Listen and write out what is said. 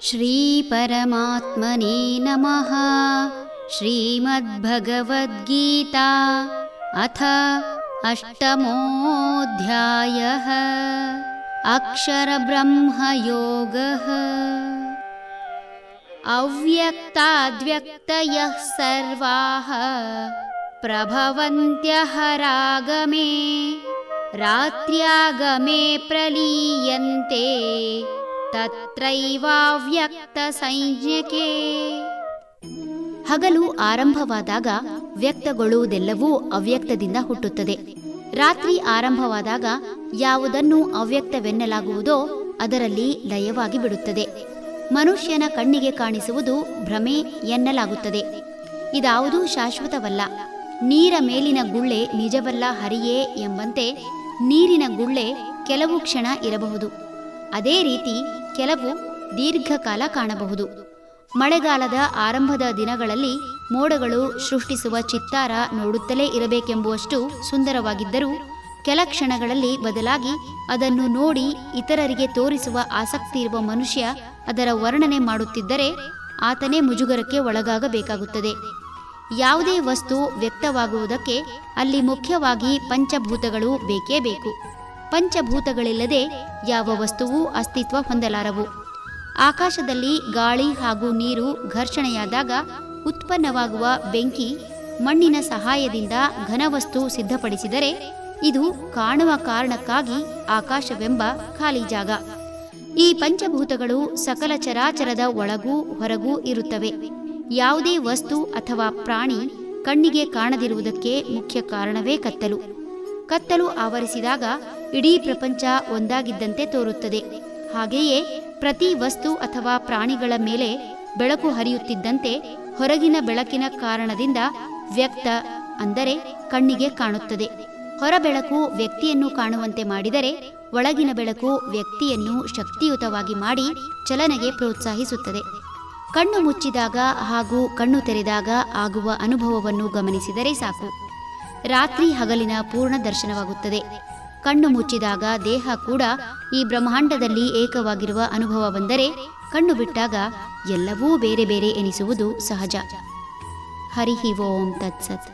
ಶ್ರೀ ಪರಮಾತ್ಮನೇ ನಮಃ. ಶ್ರೀಮದ್ಭಗವದ್ಗೀತಾ ಅಥ ಅಷ್ಟಮೋऽಧ್ಯಾಯಃ. ಅಕ್ಷರಬ್ರಹ್ಮಯೋಗಃ. ಅವ್ಯಕ್ತಾದ್ವ್ಯಕ್ತಯಃ ಸರ್ವಾಃ ಪ್ರಭವಂತ್ಯಃ ರಾಗಮೇ ರಾತ್ರ್ಯಾಗಮೇ ಪ್ರಲೀಯಂತೆ ತತ್ರೈವಾವ್ಯಕ್ತ ಸಂಜ್ಞಕೆ. ಹಗಲು ಆರಂಭವಾದಾಗ ವ್ಯಕ್ತಗೊಳ್ಳುವುದೆಲ್ಲವೂ ಅವ್ಯಕ್ತದಿಂದ ಹುಟ್ಟುತ್ತದೆ. ರಾತ್ರಿ ಆರಂಭವಾದಾಗ ಯಾವುದನ್ನು ಅವ್ಯಕ್ತವೆನ್ನಲಾಗುವುದೋ ಅದರಲ್ಲಿ ಲಯವಾಗಿ ಬಿಡುತ್ತದೆ. ಮನುಷ್ಯನ ಕಣ್ಣಿಗೆ ಕಾಣಿಸುವುದು ಭ್ರಮೆ ಎನ್ನಲಾಗುತ್ತದೆ. ಇದಾವುದೂ ಶಾಶ್ವತವಲ್ಲ. ನೀರ ಮೇಲಿನ ಗುಳ್ಳೆ ನಿಜವಲ್ಲ ಹರಿಯೇ ಎಂಬಂತೆ ನೀರಿನ ಗುಳ್ಳೆ ಕೆಲವು ಕ್ಷಣ ಇರಬಹುದು. ಅದೇ ರೀತಿ ಕೆಲವು ದೀರ್ಘಕಾಲ ಕಾಣಬಹುದು. ಮಳೆಗಾಲದ ಆರಂಭದ ದಿನಗಳಲ್ಲಿ ಮೋಡಗಳು ಸೃಷ್ಟಿಸುವ ಚಿತ್ತಾರ ನೋಡುತ್ತಲೇ ಇರಬೇಕೆಂಬುವಷ್ಟು ಸುಂದರವಾಗಿದ್ದರೂ ಕೆಲ ಕ್ಷಣಗಳಲ್ಲಿ ಬದಲಾಗಿ ಅದನ್ನು ನೋಡಿ ಇತರರಿಗೆ ತೋರಿಸುವ ಆಸಕ್ತಿ ಇರುವ ಮನುಷ್ಯ ಅದರ ವರ್ಣನೆ ಮಾಡುತ್ತಿದ್ದರೆ ಆತನೇ ಮುಜುಗರಕ್ಕೆ ಒಳಗಾಗಬೇಕಾಗುತ್ತದೆ. ಯಾವುದೇ ವಸ್ತು ವ್ಯಕ್ತವಾಗುವುದಕ್ಕೆ ಅಲ್ಲಿ ಮುಖ್ಯವಾಗಿ ಪಂಚಭೂತಗಳು ಬೇಕೇ ಬೇಕು. ಪಂಚಭೂತಗಳಿಲ್ಲದೆ ಯಾವ ವಸ್ತುವೂ ಅಸ್ತಿತ್ವ ಹೊಂದಲಾರವು. ಆಕಾಶದಲ್ಲಿ ಗಾಳಿ ಹಾಗೂ ನೀರು ಘರ್ಷಣೆಯಾದಾಗ ಉತ್ಪನ್ನವಾಗುವ ಬೆಂಕಿ ಮಣ್ಣಿನ ಸಹಾಯದಿಂದ ಘನವಸ್ತು ಸಿದ್ಧಪಡಿಸಿದರೆ ಇದು ಕಾಣುವ ಕಾರಣಕ್ಕಾಗಿ ಆಕಾಶವೆಂಬ ಖಾಲಿ ಜಾಗ. ಈ ಪಂಚಭೂತಗಳು ಸಕಲ ಚರಾಚರದ ಒಳಗೂ ಹೊರಗೂ ಇರುತ್ತವೆ. ಯಾವುದೇ ವಸ್ತು ಅಥವಾ ಪ್ರಾಣಿ ಕಣ್ಣಿಗೆ ಕಾಣದಿರುವುದಕ್ಕೆ ಮುಖ್ಯ ಕಾರಣವೇ ಕತ್ತಲು. ಕತ್ತಲು ಆವರಿಸಿದಾಗ ಇಡೀ ಪ್ರಪಂಚ ಒಂದಾಗಿದ್ದಂತೆ ತೋರುತ್ತದೆ. ಹಾಗೆಯೇ ಪ್ರತಿ ವಸ್ತು ಅಥವಾ ಪ್ರಾಣಿಗಳ ಮೇಲೆ ಬೆಳಕು ಹರಿಯುತ್ತಿದ್ದಂತೆ ಹೊರಗಿನ ಬೆಳಕಿನ ಕಾರಣದಿಂದ ವ್ಯಕ್ತ ಅಂದರೆ ಕಣ್ಣಿಗೆ ಕಾಣುತ್ತದೆ. ಹೊರಬೆಳಕು ವ್ಯಕ್ತಿಯನ್ನು ಕಾಣುವಂತೆ ಮಾಡಿದರೆ ಒಳಗಿನ ಬೆಳಕು ವ್ಯಕ್ತಿಯನ್ನು ಶಕ್ತಿಯುತವಾಗಿ ಮಾಡಿ ಚಲನೆಗೆ ಪ್ರೋತ್ಸಾಹಿಸುತ್ತದೆ. ಕಣ್ಣು ಮುಚ್ಚಿದಾಗ ಹಾಗೂ ಕಣ್ಣು ತೆರೆದಾಗ ಆಗುವ ಅನುಭವವನ್ನು ಗಮನಿಸಿದರೆ ಸಾಕು. ರಾತ್ರಿ ಹಗಲಿನ ಪೂರ್ಣ ದರ್ಶನವಾಗುತ್ತದೆ. ಕಣ್ಣು ಮುಚ್ಚಿದಾಗ ದೇಹ ಕೂಡ ಈ ಬ್ರಹ್ಮಾಂಡದಲ್ಲಿ ಏಕವಾಗಿರುವ ಅನುಭವ ಬಂದರೆ, ಕಣ್ಣು ಬಿಟ್ಟಾಗ ಎಲ್ಲವೂ ಬೇರೆ ಬೇರೆ ಎನಿಸುವುದು ಸಹಜ. ಹರಿ ಓಂ ತತ್ಸತ್.